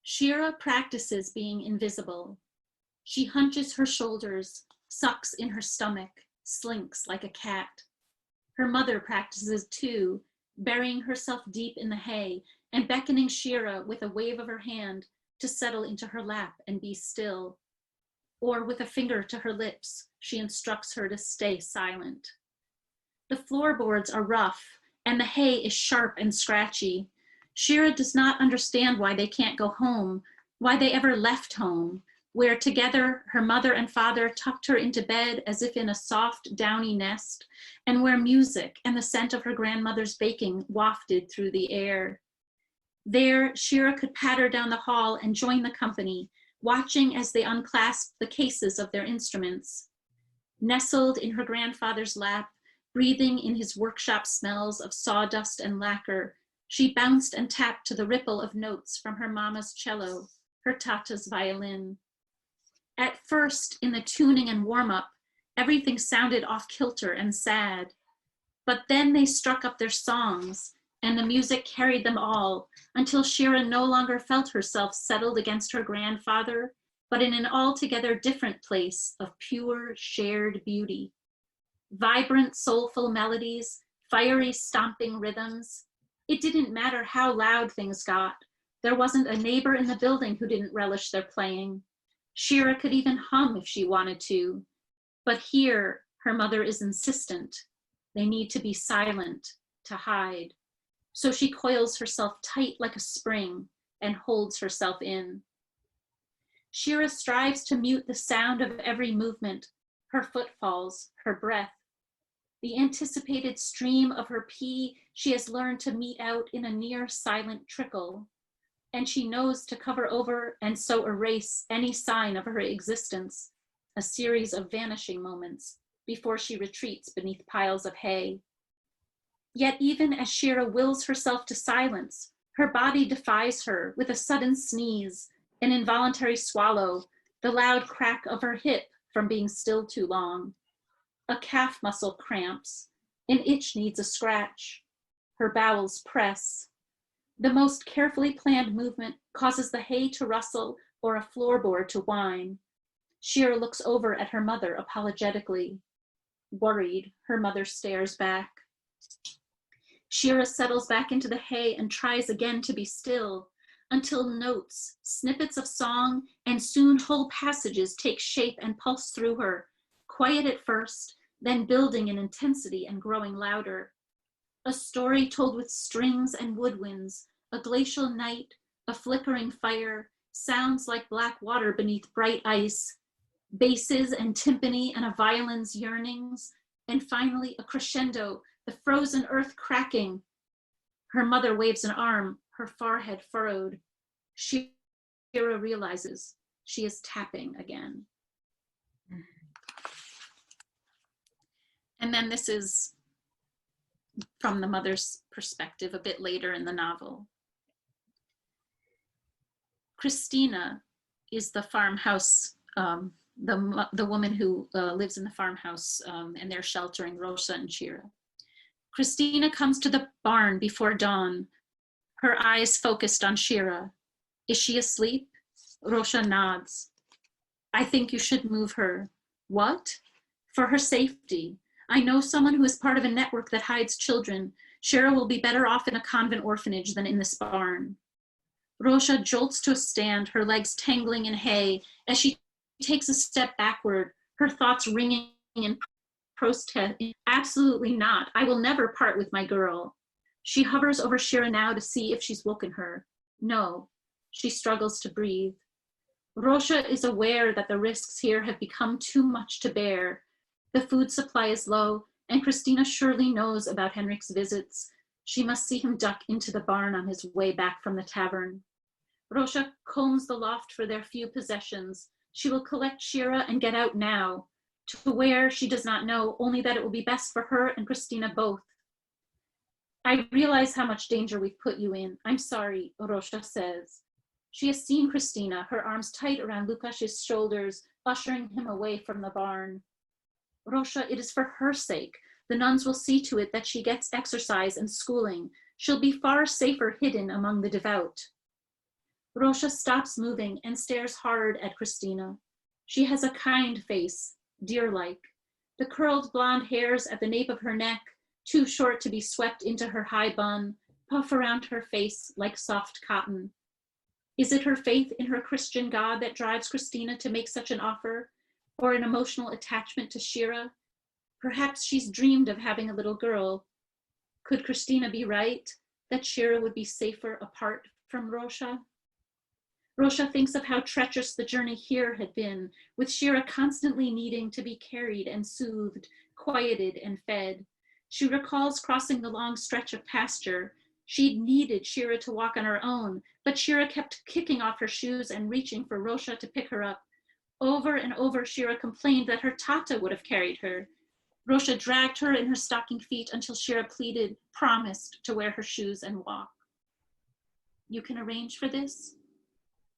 Shira practices being invisible. She hunches her shoulders, sucks in her stomach, slinks like a cat. Her mother practices too, burying herself deep in the hay and beckoning Shira with a wave of her hand to settle into her lap and be still. Or with a finger to her lips, she instructs her to stay silent. The floorboards are rough and the hay is sharp and scratchy. Shira does not understand why they can't go home, why they ever left home, where together her mother and father tucked her into bed as if in a soft, downy nest, and where music and the scent of her grandmother's baking wafted through the air. There, Shira could patter down the hall and join the company, watching as they unclasped the cases of their instruments. Nestled in her grandfather's lap, breathing in his workshop smells of sawdust and lacquer, she bounced and tapped to the ripple of notes from her mama's cello, her tata's violin. At first, in the tuning and warm-up, everything sounded off-kilter and sad. But then they struck up their songs, and the music carried them all, until Shira no longer felt herself settled against her grandfather, but in an altogether different place of pure, shared beauty. Vibrant, soulful melodies, fiery, stomping rhythms. It didn't matter how loud things got. There wasn't a neighbor in the building who didn't relish their playing. Shira could even hum if she wanted to. But here, her mother is insistent. They need to be silent, to hide. So she coils herself tight like a spring and holds herself in. Shira strives to mute the sound of every movement, her footfalls, her breath. The anticipated stream of her pee she has learned to mete out in a near silent trickle, and she knows to cover over and so erase any sign of her existence, a series of vanishing moments before she retreats beneath piles of hay. Yet even as Shira wills herself to silence, her body defies her with a sudden sneeze, an involuntary swallow, the loud crack of her hip from being still too long. A calf muscle cramps, an itch needs a scratch. Her bowels press. The most carefully planned movement causes the hay to rustle or a floorboard to whine. Shira looks over at her mother apologetically. Worried, her mother stares back. Shira settles back into the hay and tries again to be still, until notes, snippets of song, and soon whole passages take shape and pulse through her, quiet at first, then building in intensity and growing louder. A story told with strings and woodwinds, a glacial night, a flickering fire, sounds like black water beneath bright ice, basses and timpani and a violin's yearnings, and finally a crescendo, the frozen earth cracking. Her mother waves an arm, her forehead furrowed. Shira realizes she is tapping again. And then this is from the mother's perspective a bit later in the novel. Christina is the farmhouse, the woman who lives in the farmhouse, and they're sheltering Rosa and Shira. Christina comes to the barn before dawn, her eyes focused on Shira. Is she asleep? Rosha nods. I think you should move her. What? For her safety. I know someone who is part of a network that hides children. Sara will be better off in a convent orphanage than in this barn. Rosha jolts to a stand, her legs tangling in hay. As she takes a step backward, her thoughts ringing in protest. Absolutely not. I will never part with my girl. She hovers over Sara now to see if she's woken her. No. She struggles to breathe. Rosha is aware that the risks here have become too much to bear. The food supply is low, and Christina surely knows about Henrik's visits. She must see him duck into the barn on his way back from the tavern. Rosha combs the loft for their few possessions. She will collect Sara and get out now. To where, she does not know, only that it will be best for her and Christina both. I realize how much danger we've put you in. I'm sorry, Rosha says. She has seen Christina, her arms tight around Lukash's shoulders, ushering him away from the barn. Rosha, it is for her sake. The nuns will see to it that she gets exercise and schooling. She'll be far safer hidden among the devout. Rosha stops moving and stares hard at Christina. She has a kind face, deer-like. The curled blonde hairs at the nape of her neck, too short to be swept into her high bun, puff around her face like soft cotton. Is it her faith in her Christian God that drives Christina to make such an offer, or an emotional attachment to Sara? Perhaps she's dreamed of having a little girl. Could Christina be right, that Sara would be safer apart from Rosha? Rosha thinks of how treacherous the journey here had been, with Sara constantly needing to be carried and soothed, quieted and fed. She recalls crossing the long stretch of pasture. She'd needed Sara to walk on her own, but Sara kept kicking off her shoes and reaching for Rosha to pick her up. Over and over, Sara complained that her Tata would have carried her. Rosha dragged her in her stocking feet until Sara pleaded, promised to wear her shoes and walk. You can arrange for this?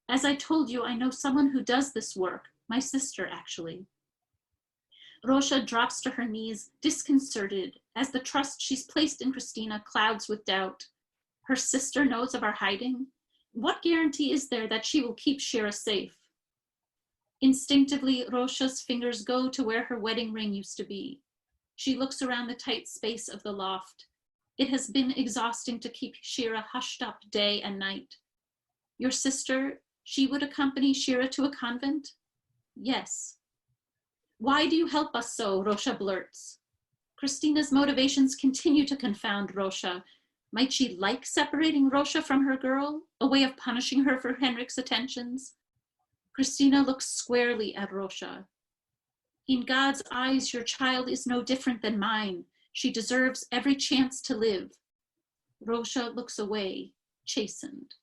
As I told you, I know someone who does this work, my sister actually. Rosha drops to her knees, disconcerted, as the trust she's placed in Christina clouds with doubt. Her sister knows of our hiding? What guarantee is there that she will keep Sara safe? Instinctively, Rosha's fingers go to where her wedding ring used to be. She looks around the tight space of the loft. It has been exhausting to keep Sara hushed up day and night. Your sister, she would accompany Sara to a convent? Yes. Why do you help us so? Rosha blurts. Christina's motivations continue to confound Rosha. Might she like separating Rosha from her girl? A way of punishing her for Henrik's attentions? Christina looks squarely at Rosha. In God's eyes, your child is no different than mine. She deserves every chance to live. Rosha looks away, chastened.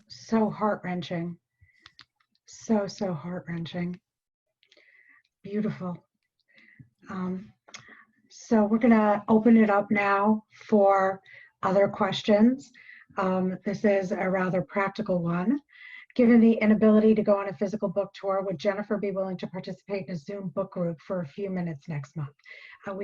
So heart-wrenching. So heart-wrenching. Beautiful. So we're gonna open it up now for other questions. This is a rather practical one. Given the inability to go on a physical book tour, would Jennifer be willing to participate in a Zoom book group for a few minutes next month?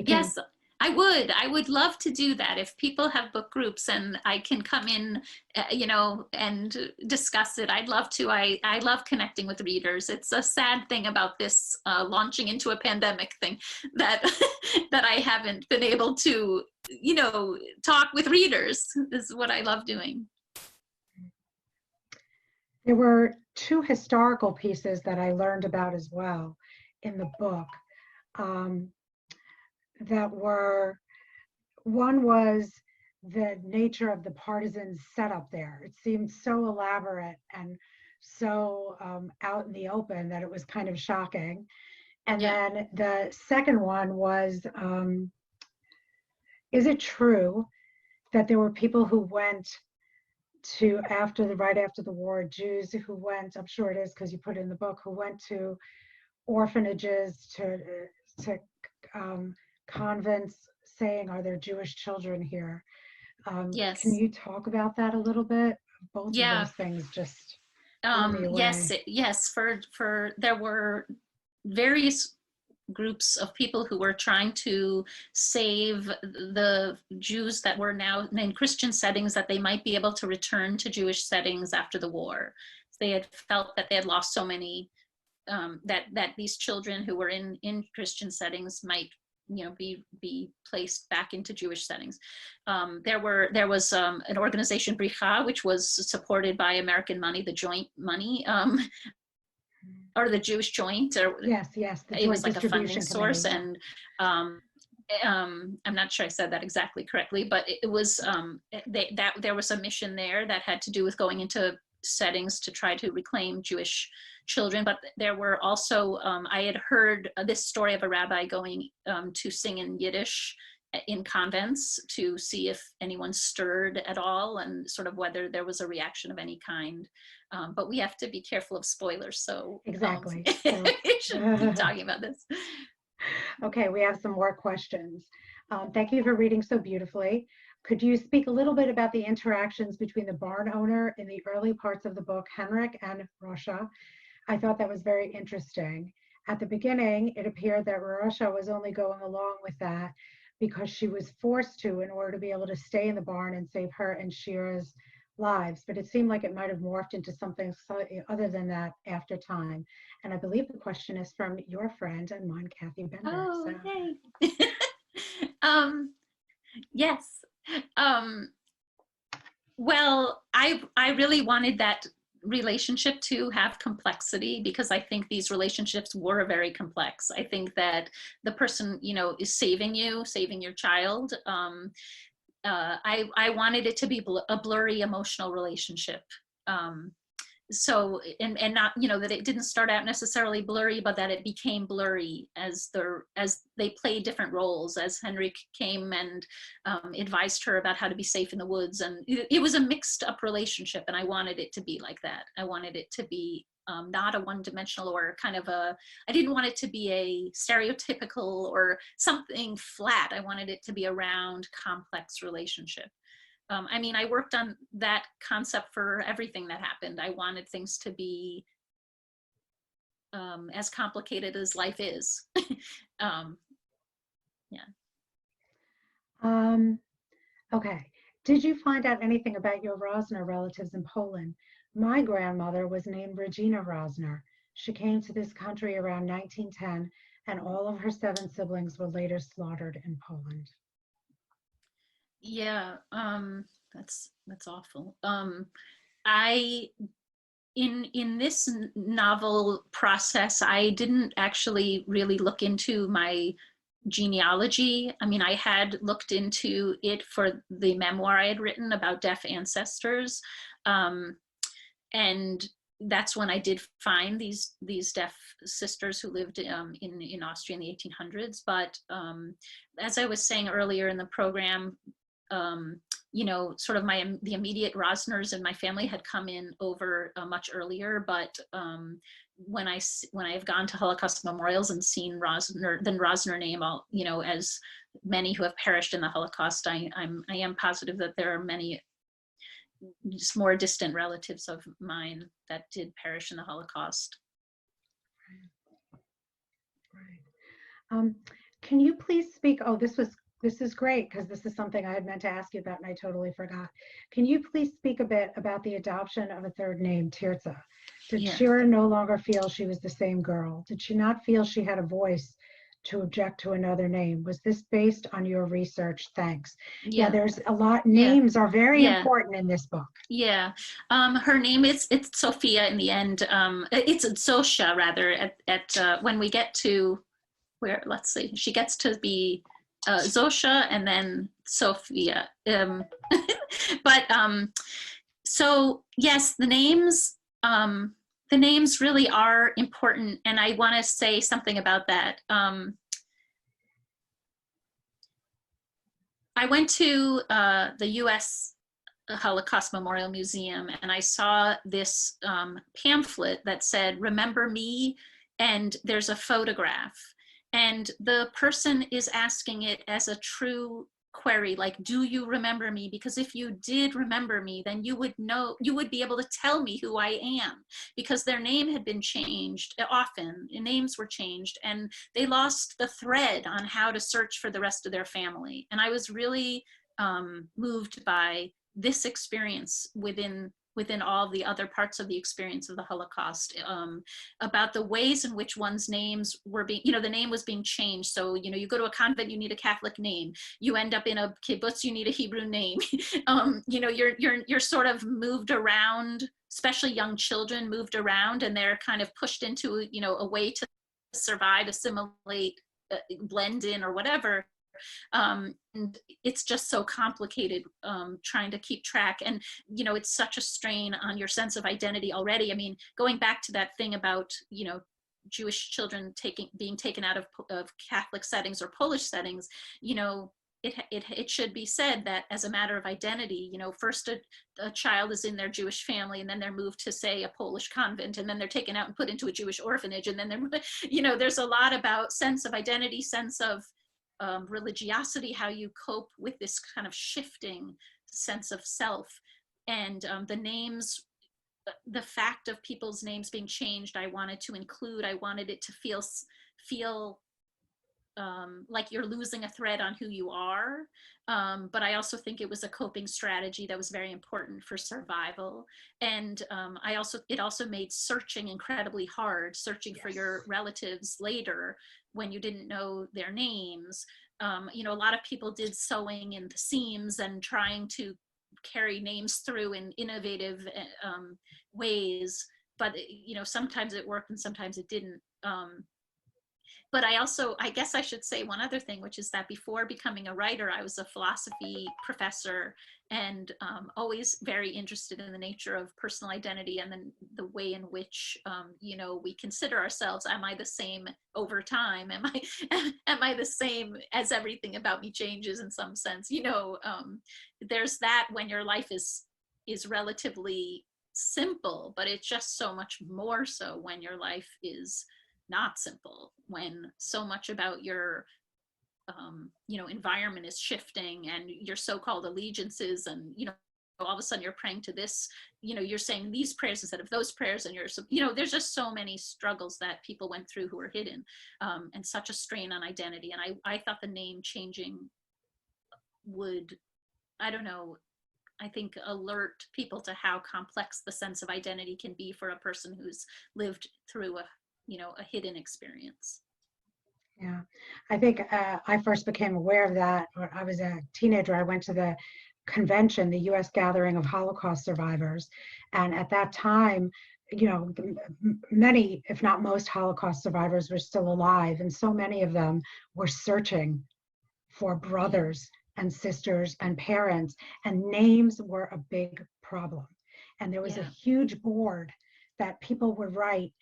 Yes, I would. I would love to do that. If people have book groups and I can come in, and discuss it, I'd love to. I love connecting with readers. It's a sad thing about this launching into a pandemic thing that that I haven't been able to, talk with readers. This is what I love doing. There were two historical pieces that I learned about as well in the book. One was the nature of the partisan setup there. It seemed so elaborate and so out in the open that it was kind of shocking. And then the second one was, is it true that there were people who went to right after the war, Jews who went, I'm sure it is because you put it in the book, who went to orphanages, to convents, saying, are there Jewish children here? Yes. Can you talk about that a little bit? Both of those things just blew me away. Yes. For there were various groups of people who were trying to save the Jews that were now in Christian settings, that they might be able to return to Jewish settings after the war. They had felt that they had lost so many, that these children who were in Christian settings might, you know, be placed back into Jewish settings. There was an organization, Bricha, which was supported by American money, the joint money, or the Jewish Joint, or Yes, it was like a funding source. And I'm not sure I said that exactly correctly, but it was there was a mission there that had to do with going into settings to try to reclaim Jewish children. But there were also, I had heard this story of a rabbi going to sing in Yiddish in convents to see if anyone stirred at all, and sort of whether there was a reaction of any kind. But we have to be careful of spoilers, so exactly. we shouldn't be talking about this. Okay, we have some more questions. Thank you for reading so beautifully. Could you speak a little bit about the interactions between the barn owner in the early parts of the book, Henrik and Rosha? I thought that was very interesting. At the beginning, it appeared that Rosha was only going along with that because she was forced to in order to be able to stay in the barn and save her and Shira's lives. But it seemed like it might have morphed into something slightly other than that after time. And I believe the question is from your friend and mine, Kathy Bender. Oh, So. yay. Yes. Well, I really wanted that relationship to have complexity, because I think these relationships were very complex. I think that the person, you know, is saving your child. I wanted it to be a blurry emotional relationship. So, and not, you know, that it didn't start out necessarily blurry, but that it became blurry as they played different roles, as Henrik came and advised her about how to be safe in the woods. And it was a mixed up relationship, and I wanted it to be like that. I wanted it to be not a one-dimensional or kind of I didn't want it to be a stereotypical or something flat. I wanted it to be a round, complex relationship. I mean, I worked on that concept for everything that happened. I wanted things to be as complicated as life is. Yeah. Okay. Did you find out anything about your Rosner relatives in Poland? My grandmother was named Regina Rosner. She came to this country around 1910, and all of her 7 siblings were later slaughtered in Poland. Yeah, that's awful. In this novel process, I didn't actually really look into my genealogy. I mean, I had looked into it for the memoir I had written about deaf ancestors, and that's when I did find these deaf sisters who lived in Austria in the 1800s. But as I was saying earlier in the program, you know, sort of the immediate Rosners in my family had come in over much earlier. But when I have gone to Holocaust memorials and seen the Rosner name, you know, as many who have perished in the Holocaust, I am positive that there are many just more distant relatives of mine that did perish in the Holocaust. Right. Can you please speak? Oh, this is great, because this is something I had meant to ask you about and I totally forgot. Can you please speak a bit about the adoption of a third name, Tirza? Did Shira no longer feel she was the same girl? Did she not feel she had a voice to object to another name? Was this based on your research? Thanks. Yeah, there's a lot. Names are very important in this book. Yeah, her name it's Sophia in the end. It's Zosha rather. At when we get to where, let's see, she gets to be Zosha and then Sophia. But so yes, the names really are important, and I want to say something about that. I went to the U.S. Holocaust Memorial Museum, and I saw this pamphlet that said, "Remember me," and there's a photograph. And the person is asking it as a true query, like, do you remember me? Because if you did remember me, then you would know, you would be able to tell me who I am, because their name had been changed often, names were changed, and they lost the thread on how to search for the rest of their family. And I was really moved by this experience within all the other parts of the experience of the Holocaust, about the ways in which one's names were being, the name was being changed. So, you go to a convent, you need a Catholic name. You end up in a kibbutz, you need a Hebrew name. You're sort of moved around, especially young children moved around, and they're kind of pushed into, a way to survive, assimilate, blend in, or whatever. And it's just so complicated trying to keep track, and it's such a strain on your sense of identity already. I mean, going back to that thing about Jewish children being taken out of Catholic settings or Polish settings, it should be said that as a matter of identity, first a child is in their Jewish family, and then they're moved to, say, a Polish convent, and then they're taken out and put into a Jewish orphanage, and then they're there's a lot about sense of identity, sense of religiosity, how you cope with this kind of shifting sense of self. And the names, the fact of people's names being changed, I wanted to include. I wanted it to feel like you're losing a thread on who you are. But I also think it was a coping strategy that was very important for survival. And it also made searching incredibly hard, searching for your relatives later when you didn't know their names. A lot of people did sewing in the seams and trying to carry names through in innovative ways, but sometimes it worked and sometimes it didn't. But I guess I should say one other thing, which is that before becoming a writer, I was a philosophy professor, and always very interested in the nature of personal identity and then the way in which, we consider ourselves. Am I the same over time? Am I the same as everything about me changes in some sense? There's that when your life is relatively simple, but it's just so much more so when your life is not simple, when so much about your environment is shifting, and your so-called allegiances, and all of a sudden you're praying to this, you're saying these prayers instead of those prayers, and there's just so many struggles that people went through who were hidden, and such a strain on identity. And I thought the name changing would, I don't know, I think alert people to how complex the sense of identity can be for a person who's lived through a hidden experience. Yeah, I think I first became aware of that when I was a teenager. I went to the convention, the U.S. Gathering of Holocaust Survivors, and at that time, many, if not most, Holocaust survivors were still alive, and so many of them were searching for brothers and sisters and parents, and names were a big problem. And there was a huge board that people would write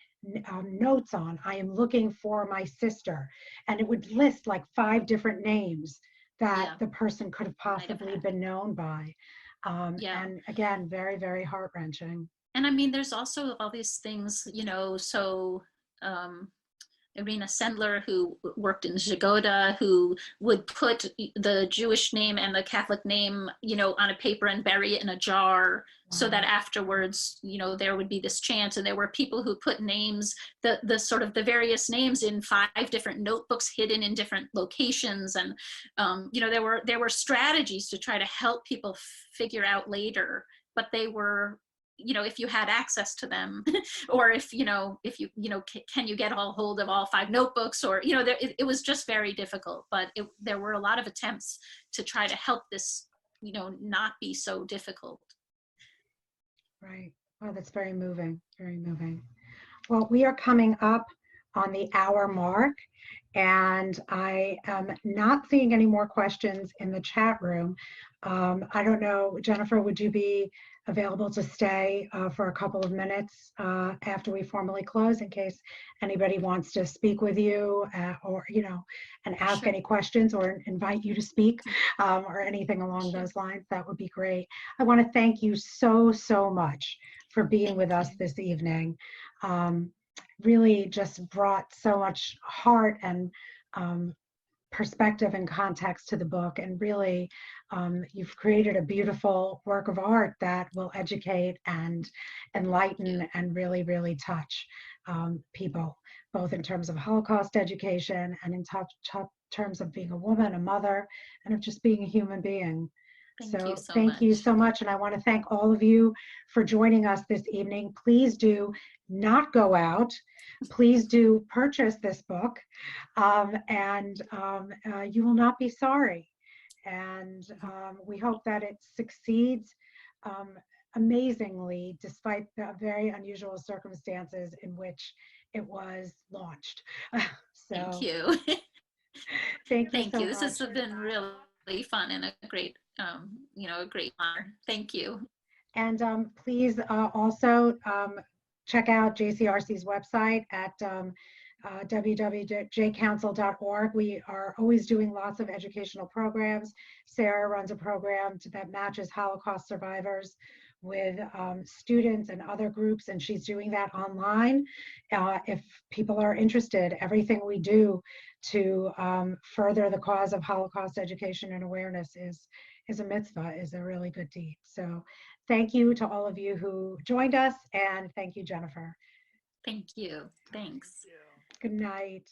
notes on. I am looking for my sister, and it would list like 5 different names that the person could have possibly been known by. And again, very, very heart-wrenching. And I mean, there's also all these things, so Irina Sendler, who worked in Jagoda, who would put the Jewish name and the Catholic name, on a paper and bury it in a jar, so that afterwards, there would be this chance. And there were people who put names, the sort of the various names, in 5 different notebooks hidden in different locations. And, there were strategies to try to help people figure out later, but they were, if you had access to them, or if you can you get a hold of all 5 notebooks, or it was just very difficult. But there were a lot of attempts to try to help this not be so difficult. Right. Oh, that's very moving, very moving. Well, we are coming up on the hour mark, and I am not seeing any more questions in the chat room. I don't know, Jennifer, would you be available to stay for a couple of minutes after we formally close, in case anybody wants to speak with you or, and ask any questions or invite you to speak or anything along those lines? That would be great. I want to thank you so, so much for being with us this evening. Really just brought so much heart and perspective and context to the book. And really, you've created a beautiful work of art that will educate and enlighten and really, really touch people, both in terms of Holocaust education and in terms of being a woman, a mother, and of just being a human being. Thank you so much. And I want to thank all of you for joining us this evening. Please do not go out. Please do purchase this book, and you will not be sorry. And we hope that it succeeds amazingly, despite the very unusual circumstances in which it was launched. Thank you. Thank you Thank so you. This much. has been really fun and a great, a great honor. Thank you. And please also check out JCRC's website at www.jcouncil.org. We are always doing lots of educational programs. Sara runs a program that matches Holocaust survivors with students and other groups, and she's doing that online. If people are interested, everything we do to further the cause of Holocaust education and awareness is a mitzvah, is a really good deed. So thank you to all of you who joined us, and thank you, Jennifer. Thank you. Thanks. Good night.